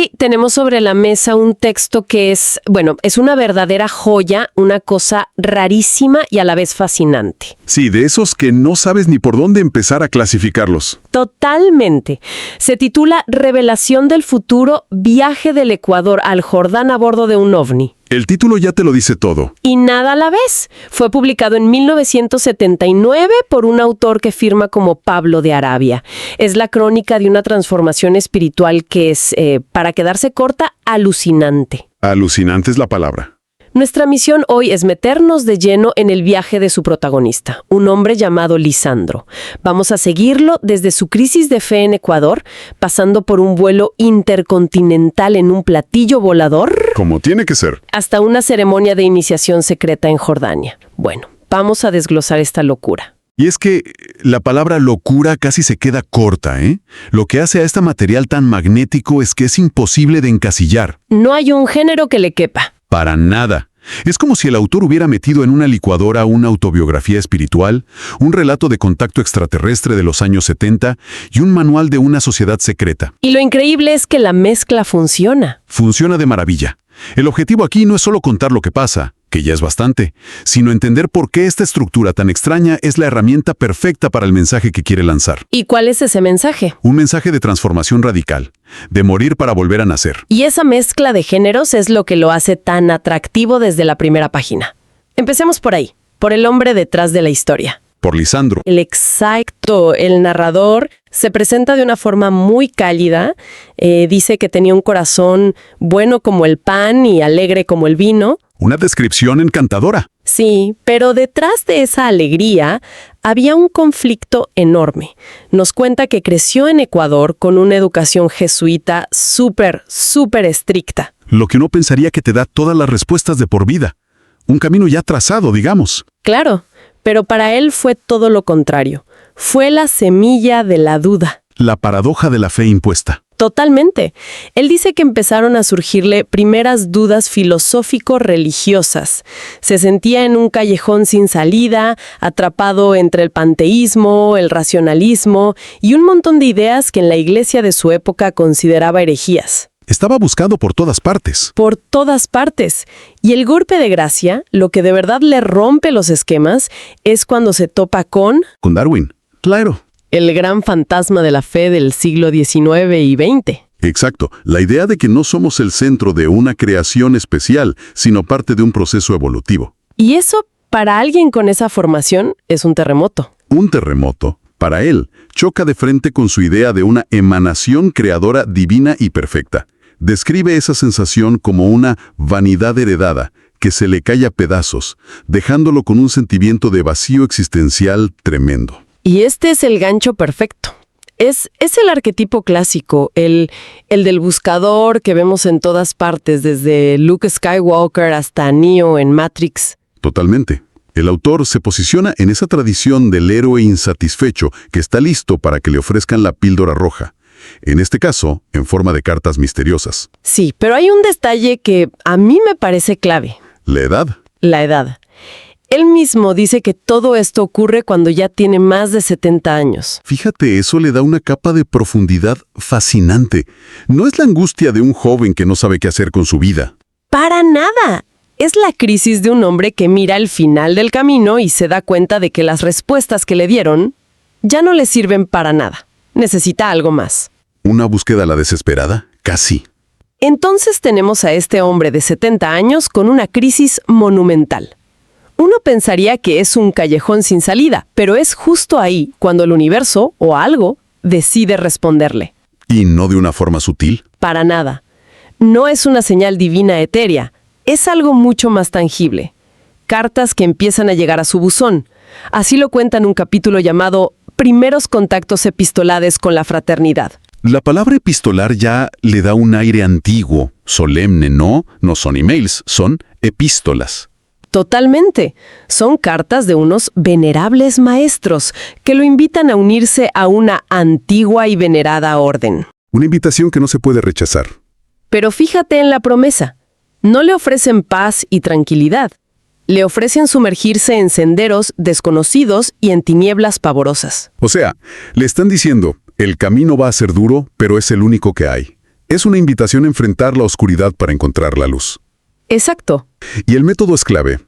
Hoy tenemos sobre la mesa un texto que es una verdadera joya, una cosa rarísima y a la vez fascinante. Sí, de esos que no sabes ni por dónde empezar a clasificarlos. Totalmente. Se titula Revelación del futuro, viaje del Ecuador al Jordán a bordo de un ovni. El título ya te lo dice todo. Y nada a la vez. Fue publicado en 1979 por un autor que firma como Pablo de Arabia. Es la crónica de una transformación espiritual que es, para quedarse corta, alucinante. Alucinante es la palabra. Nuestra misión hoy es meternos de lleno en el viaje de su protagonista, un hombre llamado Lisandro. Vamos a seguirlo desde su crisis de fe en Ecuador, pasando por un vuelo intercontinental en un platillo volador, Como tiene que ser. hasta una ceremonia de iniciación secreta en Jordania. Bueno, vamos a desglosar esta locura. Y es que la palabra locura casi se queda corta, ¿eh? Lo que hace a este material tan magnético es que es imposible de encasillar. No hay un género que le quepa. Para nada. Es como si el autor hubiera metido en una licuadora una autobiografía espiritual, un relato de contacto extraterrestre de los años 70 y un manual de una sociedad secreta. Y lo increíble es que la mezcla funciona. Funciona de maravilla. El objetivo aquí no es solo contar lo que pasa, que ya es bastante, sino entender por qué esta estructura tan extraña es la herramienta perfecta para el mensaje que quiere lanzar. ¿Y cuál es ese mensaje? Un mensaje de transformación radical, de morir para volver a nacer. Y esa mezcla de géneros es lo que lo hace tan atractivo desde la primera página. Empecemos por ahí, por el hombre detrás de la historia. Por Lisandro. El narrador se presenta de una forma muy cálida. Dice que tenía un corazón bueno como el pan y alegre como el vino. Una descripción encantadora. Sí, pero detrás de esa alegría había un conflicto enorme. Nos cuenta que creció en Ecuador con una educación jesuita súper estricta. Lo que uno pensaría que te da todas las respuestas de por vida. Un camino ya trazado, digamos. Claro, pero para él fue todo lo contrario. Fue la semilla de la duda. La paradoja de la fe impuesta. Totalmente. Él dice que empezaron a surgirle primeras dudas filosófico-religiosas. Se sentía en un callejón sin salida, atrapado entre el panteísmo, el racionalismo y un montón de ideas que en la iglesia de su época consideraba herejías. Estaba buscado por todas partes. Por todas partes. Y el golpe de gracia, lo que de verdad le rompe los esquemas, es cuando se topa con Darwin. Claro. el gran fantasma de la fe del siglo XIX y XX. Exacto. La idea de que no somos el centro de una creación especial, sino parte de un proceso evolutivo. Y eso, para alguien con esa formación, es un terremoto. Un terremoto, para él, choca de frente con su idea de una emanación creadora divina y perfecta. Describe esa sensación como una vanidad heredada que se le cae a pedazos, dejándolo con un sentimiento de vacío existencial tremendo. Y este es el gancho perfecto. Es el arquetipo clásico, el del buscador que vemos en todas partes, desde Luke Skywalker hasta Neo en Matrix. Totalmente. El autor se posiciona en esa tradición del héroe insatisfecho que está listo para que le ofrezcan la píldora roja. En este caso, en forma de cartas misteriosas. Sí, pero hay un detalle que a mí me parece clave. La edad. La edad. Él mismo dice que todo esto ocurre cuando ya tiene más de 70 años. Fíjate, eso le da una capa de profundidad fascinante. No es la angustia de un joven que no sabe qué hacer con su vida. ¡Para nada! Es la crisis de un hombre que mira el final del camino y se da cuenta de que las respuestas que le dieron ya no le sirven para nada. Necesita algo más. ¿Una búsqueda a la desesperada? Casi. Entonces tenemos a este hombre de 70 años con una crisis monumental. Uno pensaría que es un callejón sin salida, pero es justo ahí cuando el universo, o algo, decide responderle. ¿Y no de una forma sutil? Para nada. No es una señal divina etérea, es algo mucho más tangible. Cartas que empiezan a llegar a su buzón. Así lo cuenta en un capítulo llamado Primeros contactos epistolares con la fraternidad. La palabra epistolar ya le da un aire antiguo, solemne, ¿no? No son emails, son epístolas. Totalmente. Son cartas de unos venerables maestros que lo invitan a unirse a una antigua y venerada orden. Una invitación que no se puede rechazar. Pero fíjate en la promesa. No le ofrecen paz y tranquilidad. Le ofrecen sumergirse en senderos desconocidos y en tinieblas pavorosas. O sea, le están diciendo, el camino va a ser duro, pero es el único que hay. Es una invitación a enfrentar la oscuridad para encontrar la luz. Exacto. Y el método es clave.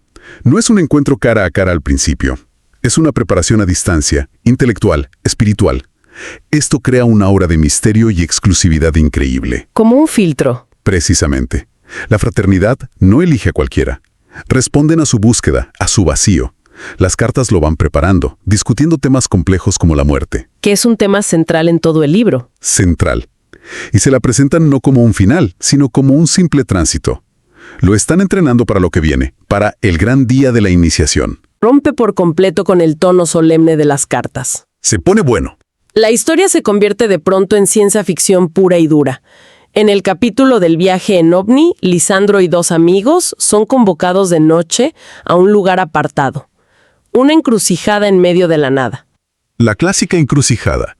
No es un encuentro cara a cara al principio. Es una preparación a distancia, intelectual, espiritual. Esto crea una aura de misterio y exclusividad increíble. Como un filtro. Precisamente. La fraternidad no elige a cualquiera. Responden a su búsqueda, a su vacío. Las cartas lo van preparando, discutiendo temas complejos como la muerte. Que es un tema central en todo el libro. Central. Y se la presentan no como un final, sino como un simple tránsito. Lo están entrenando para lo que viene, para el gran día de la iniciación. Rompe por completo con el tono solemne de las cartas. Se pone bueno. La historia se convierte de pronto en ciencia ficción pura y dura. En el capítulo del viaje en ovni, Lisandro y dos amigos son convocados de noche a un lugar apartado. Una encrucijada en medio de la nada. La clásica encrucijada.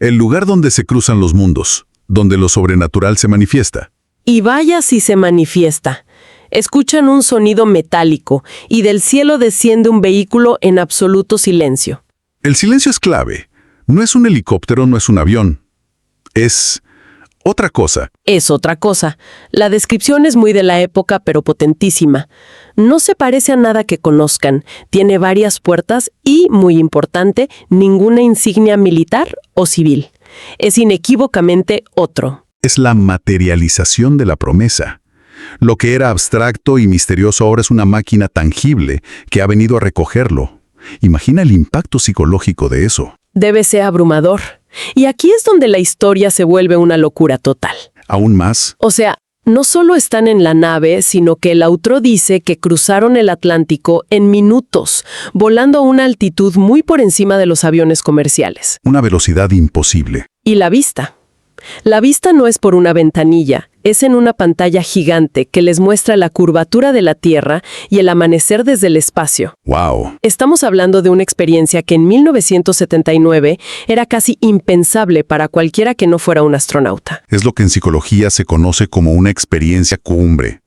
El lugar donde se cruzan los mundos, donde lo sobrenatural se manifiesta. Y vaya si se manifiesta. Escuchan un sonido metálico y del cielo desciende un vehículo en absoluto silencio. El silencio es clave. No es un helicóptero, no es un avión. Es otra cosa. Es otra cosa. La descripción es muy de la época, pero potentísima. No se parece a nada que conozcan. Tiene varias puertas y, muy importante, ninguna insignia militar o civil. Es inequívocamente otro. Es la materialización de la promesa. Lo que era abstracto y misterioso ahora es una máquina tangible que ha venido a recogerlo. Imagina el impacto psicológico de eso. Debe ser abrumador. Y aquí es donde la historia se vuelve una locura total. Aún más. O sea, no solo están en la nave, sino que el autor dice que cruzaron el Atlántico en minutos, volando a una altitud muy por encima de los aviones comerciales. Una velocidad imposible. Y la vista. La vista no es por una ventanilla, es en una pantalla gigante que les muestra la curvatura de la Tierra y el amanecer desde el espacio. ¡Wow! Estamos hablando de una experiencia que en 1979 era casi impensable para cualquiera que no fuera un astronauta. Es lo que en psicología se conoce como una experiencia cumbre.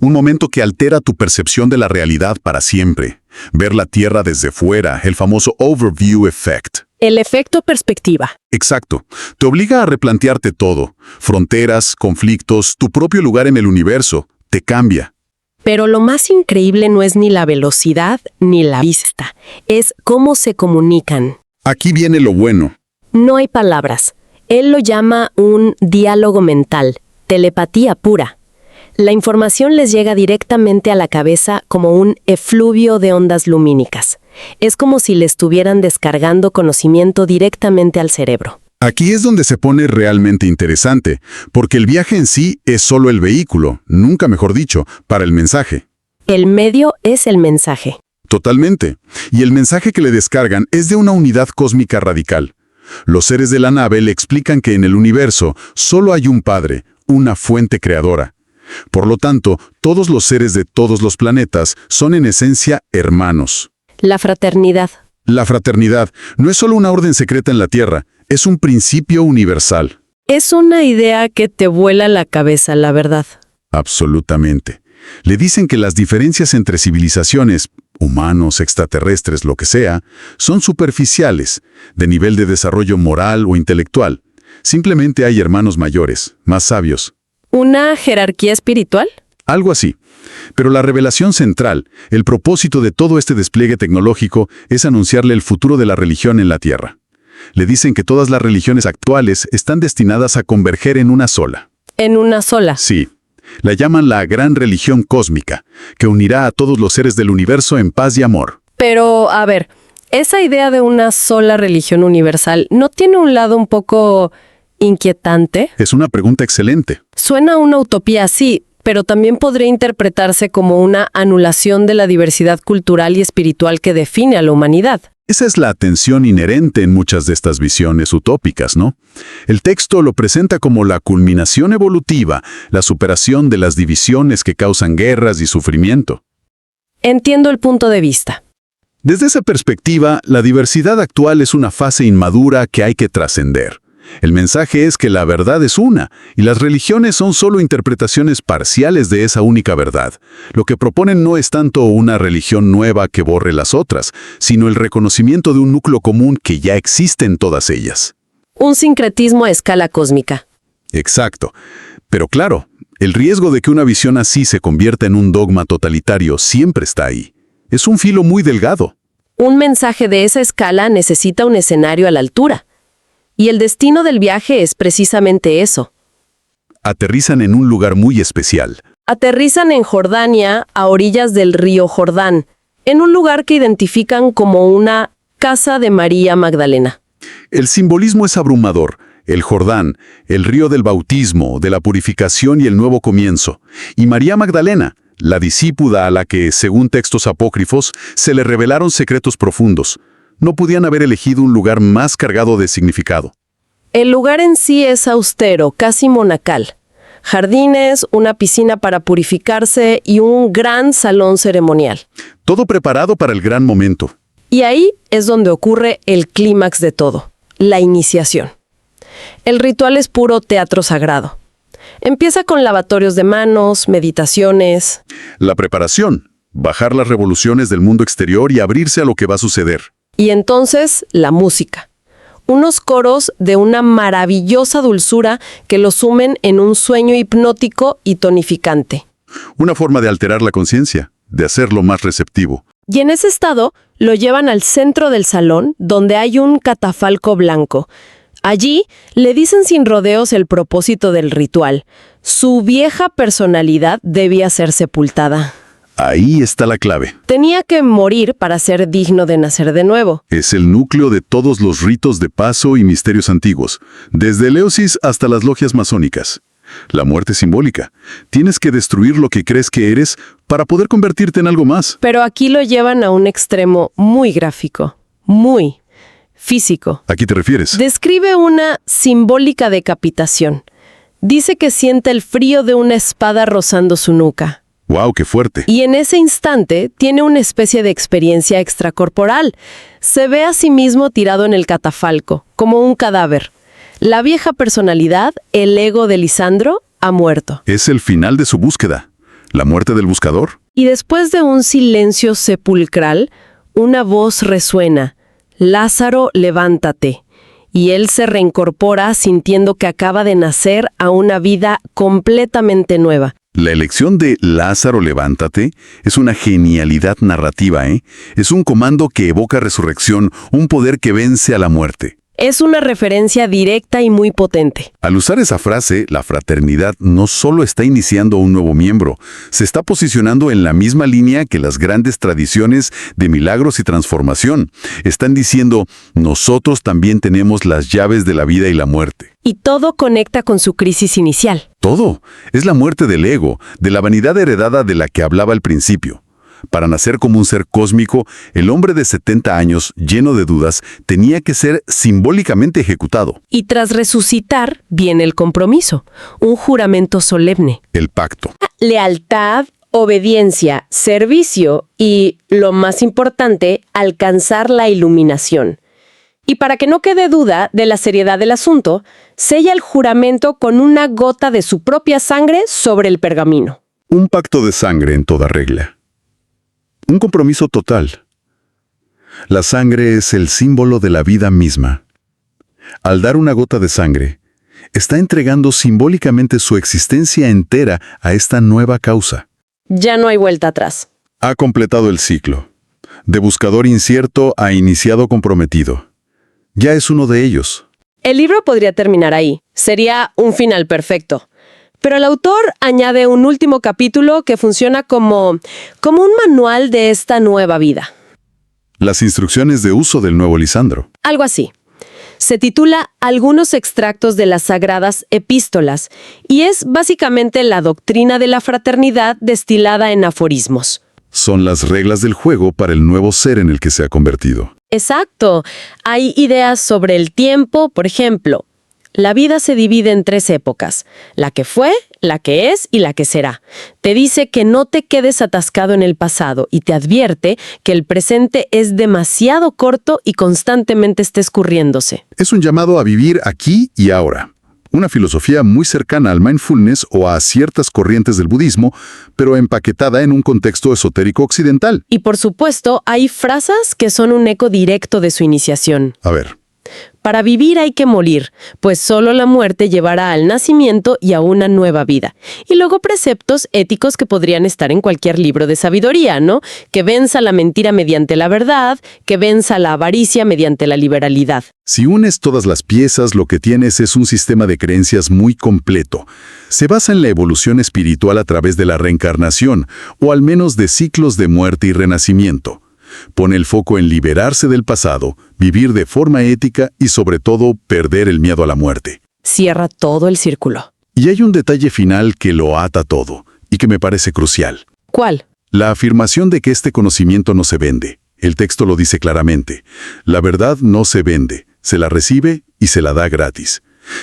Un momento que altera tu percepción de la realidad para siempre. Ver la Tierra desde fuera, el famoso Overview Effect. El efecto perspectiva. Exacto. Te obliga a replantearte todo. Fronteras, conflictos, tu propio lugar en el universo. Te cambia. Pero lo más increíble no es ni la velocidad ni la vista. Es cómo se comunican. Aquí viene lo bueno. No hay palabras. Él lo llama un diálogo mental, telepatía pura. La información les llega directamente a la cabeza como un efluvio de ondas lumínicas. Es como si le estuvieran descargando conocimiento directamente al cerebro. Aquí es donde se pone realmente interesante, porque el viaje en sí es solo el vehículo, nunca mejor dicho, para el mensaje. El medio es el mensaje. Totalmente. Y el mensaje que le descargan es de una unidad cósmica radical. Los seres de la nave le explican que en el universo solo hay un padre, una fuente creadora. Por lo tanto, todos los seres de todos los planetas son en esencia hermanos. La fraternidad. La fraternidad no es solo una orden secreta en la Tierra, es un principio universal. Es una idea que te vuela la cabeza, la verdad. Absolutamente. Le dicen que las diferencias entre civilizaciones, humanos, extraterrestres, lo que sea, son superficiales, de nivel de desarrollo moral o intelectual. Simplemente hay hermanos mayores, más sabios. ¿Una jerarquía espiritual? Algo así. Pero la revelación central, el propósito de todo este despliegue tecnológico, es anunciarle el futuro de la religión en la Tierra. Le dicen que todas las religiones actuales están destinadas a converger en una sola. ¿En una sola? Sí. La llaman la gran religión cósmica, que unirá a todos los seres del universo en paz y amor. Pero, a ver, esa idea de una sola religión universal, ¿no tiene un lado un poco inquietante? Es una pregunta excelente. Suena a una utopía, sí, pero también podría interpretarse como una anulación de la diversidad cultural y espiritual que define a la humanidad. Esa es la tensión inherente en muchas de estas visiones utópicas, ¿no? El texto lo presenta como la culminación evolutiva, la superación de las divisiones que causan guerras y sufrimiento. Entiendo el punto de vista. Desde esa perspectiva, la diversidad actual es una fase inmadura que hay que trascender. El mensaje es que la verdad es una, y las religiones son solo interpretaciones parciales de esa única verdad. Lo que proponen no es tanto una religión nueva que borre las otras, sino el reconocimiento de un núcleo común que ya existe en todas ellas. Un sincretismo a escala cósmica. Exacto. Pero claro, el riesgo de que una visión así se convierta en un dogma totalitario siempre está ahí. Es un filo muy delgado. Un mensaje de esa escala necesita un escenario a la altura. Y el destino del viaje es precisamente eso. Aterrizan en un lugar muy especial. Aterrizan en Jordania, a orillas del río Jordán, en un lugar que identifican como una casa de María Magdalena. El simbolismo es abrumador. El Jordán, el río del bautismo, de la purificación y el nuevo comienzo. Y María Magdalena, la discípula a la que, según textos apócrifos, se le revelaron secretos profundos. No podían haber elegido un lugar más cargado de significado. El lugar en sí es austero, casi monacal. Jardines, una piscina para purificarse y un gran salón ceremonial. Todo preparado para el gran momento. Y ahí es donde ocurre el clímax de todo, la iniciación. El ritual es puro teatro sagrado. Empieza con lavatorios de manos, meditaciones. La preparación, bajar las revoluciones del mundo exterior y abrirse a lo que va a suceder. Y entonces, la música. Unos coros de una maravillosa dulzura que los sumen en un sueño hipnótico y tonificante. Una forma de alterar la conciencia, de hacerlo más receptivo. Y en ese estado, lo llevan al centro del salón, donde hay un catafalco blanco. Allí le dicen sin rodeos el propósito del ritual. Su vieja personalidad debía ser sepultada. Ahí está la clave. Tenía que morir para ser digno de nacer de nuevo. Es el núcleo de todos los ritos de paso y misterios antiguos, desde Eleusis hasta las logias masónicas. La muerte simbólica. Tienes que destruir lo que crees que eres para poder convertirte en algo más. Pero aquí lo llevan a un extremo muy gráfico, muy físico. ¿A qué te refieres? Describe una simbólica decapitación. Dice que siente el frío de una espada rozando su nuca. ¡Wow, qué fuerte! Y en ese instante tiene una especie de experiencia extracorporal. Se ve a sí mismo tirado en el catafalco, como un cadáver. La vieja personalidad, el ego de Lisandro, ha muerto. Es el final de su búsqueda. La muerte del buscador. Y después de un silencio sepulcral, una voz resuena. Lázaro, levántate. Y él se reincorpora sintiendo que acaba de nacer a una vida completamente nueva. La elección de Lázaro, levántate es una genialidad narrativa, ¿eh? Es un comando que evoca resurrección, un poder que vence a la muerte. Es una referencia directa y muy potente. Al usar esa frase, la fraternidad no solo está iniciando un nuevo miembro, se está posicionando en la misma línea que las grandes tradiciones de milagros y transformación. Están diciendo, nosotros también tenemos las llaves de la vida y la muerte. Y todo conecta con su crisis inicial. Todo. Es la muerte del ego, de la vanidad heredada de la que hablaba al principio. Para nacer como un ser cósmico, el hombre de 70 años, lleno de dudas, tenía que ser simbólicamente ejecutado. Y tras resucitar, viene el compromiso, un juramento solemne. El pacto. Lealtad, obediencia, servicio y, lo más importante, alcanzar la iluminación. Y para que no quede duda de la seriedad del asunto, sella el juramento con una gota de su propia sangre sobre el pergamino. Un pacto de sangre en toda regla. Un compromiso total. La sangre es el símbolo de la vida misma. Al dar una gota de sangre, está entregando simbólicamente su existencia entera a esta nueva causa. Ya no hay vuelta atrás. Ha completado el ciclo. De buscador incierto a iniciado comprometido. Ya es uno de ellos. El libro podría terminar ahí. Sería un final perfecto. Pero el autor añade un último capítulo que funciona como un manual de esta nueva vida. Las instrucciones de uso del nuevo Lisandro. Algo así. Se titula Algunos extractos de las sagradas epístolas y es básicamente la doctrina de la fraternidad destilada en aforismos. Son las reglas del juego para el nuevo ser en el que se ha convertido. Exacto. Hay ideas sobre el tiempo, por ejemplo. La vida se divide en 3 épocas, la que fue, la que es y la que será. Te dice que no te quedes atascado en el pasado y te advierte que el presente es demasiado corto y constantemente está escurriéndose. Es un llamado a vivir aquí y ahora. Una filosofía muy cercana al mindfulness o a ciertas corrientes del budismo, pero empaquetada en un contexto esotérico occidental. Y por supuesto, hay frases que son un eco directo de su iniciación. A ver. Para vivir hay que morir, pues solo la muerte llevará al nacimiento y a una nueva vida. Y luego preceptos éticos que podrían estar en cualquier libro de sabiduría, ¿no? Que venza la mentira mediante la verdad, que venza la avaricia mediante la liberalidad. Si unes todas las piezas, lo que tienes es un sistema de creencias muy completo. Se basa en la evolución espiritual a través de la reencarnación, o al menos de ciclos de muerte y renacimiento. Pone el foco en liberarse del pasado, vivir de forma ética y sobre todo perder el miedo a la muerte. Cierra todo el círculo. Y hay un detalle final que lo ata todo, y que me parece crucial. ¿Cuál? La afirmación de que este conocimiento no se vende. El texto lo dice claramente. La verdad no se vende, se la recibe y se la da gratis.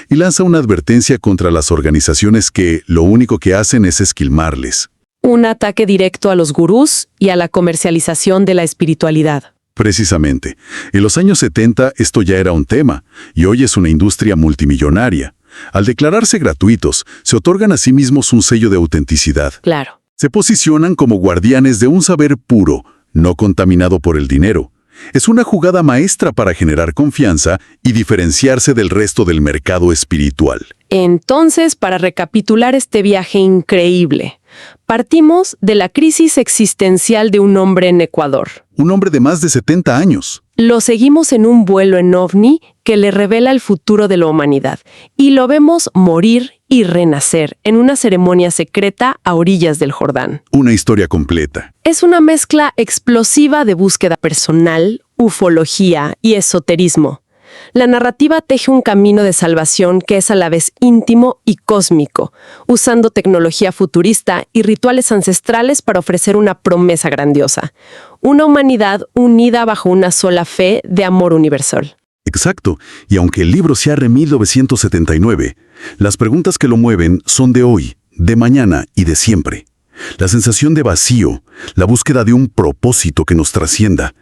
Y lanza una advertencia contra las organizaciones que lo único que hacen es esquilmarles. Un ataque directo a los gurús y a la comercialización de la espiritualidad. Precisamente. En los años 70 esto ya era un tema, y hoy es una industria multimillonaria. Al declararse gratuitos, se otorgan a sí mismos un sello de autenticidad. Claro. Se posicionan como guardianes de un saber puro, no contaminado por el dinero. Es una jugada maestra para generar confianza y diferenciarse del resto del mercado espiritual. Entonces, para recapitular este viaje increíble, partimos de la crisis existencial de un hombre en Ecuador. Un hombre de más de 70 años. Lo seguimos en un vuelo en ovni que le revela el futuro de la humanidad y lo vemos morir y renacer en una ceremonia secreta a orillas del Jordán. Una historia completa. Es una mezcla explosiva de búsqueda personal, ufología y esoterismo. La narrativa teje un camino de salvación que es a la vez íntimo y cósmico, usando tecnología futurista y rituales ancestrales para ofrecer una promesa grandiosa. Una humanidad unida bajo una sola fe de amor universal. Exacto, y aunque el libro sea de 1979, las preguntas que lo mueven son de hoy, de mañana y de siempre. La sensación de vacío, la búsqueda de un propósito que nos trascienda,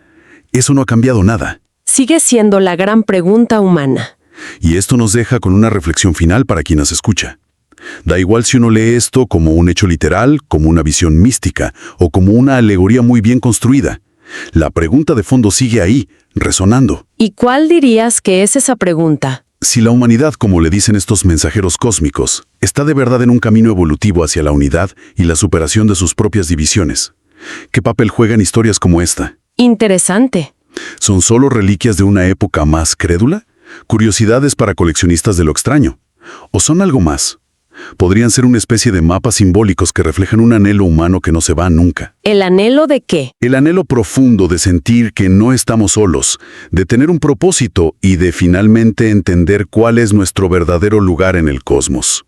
eso no ha cambiado nada. Sigue siendo la gran pregunta humana. Y esto nos deja con una reflexión final para quien nos escucha. Da igual si uno lee esto como un hecho literal, como una visión mística o como una alegoría muy bien construida. La pregunta de fondo sigue ahí, resonando. ¿Y cuál dirías que es esa pregunta? Si la humanidad, como le dicen estos mensajeros cósmicos, está de verdad en un camino evolutivo hacia la unidad y la superación de sus propias divisiones, ¿qué papel juegan historias como esta? Interesante. ¿Son solo reliquias de una época más crédula? ¿Curiosidades para coleccionistas de lo extraño? ¿O son algo más? Podrían ser una especie de mapas simbólicos que reflejan un anhelo humano que no se va nunca. ¿El anhelo de qué? El anhelo profundo de sentir que no estamos solos, de tener un propósito y de finalmente entender cuál es nuestro verdadero lugar en el cosmos.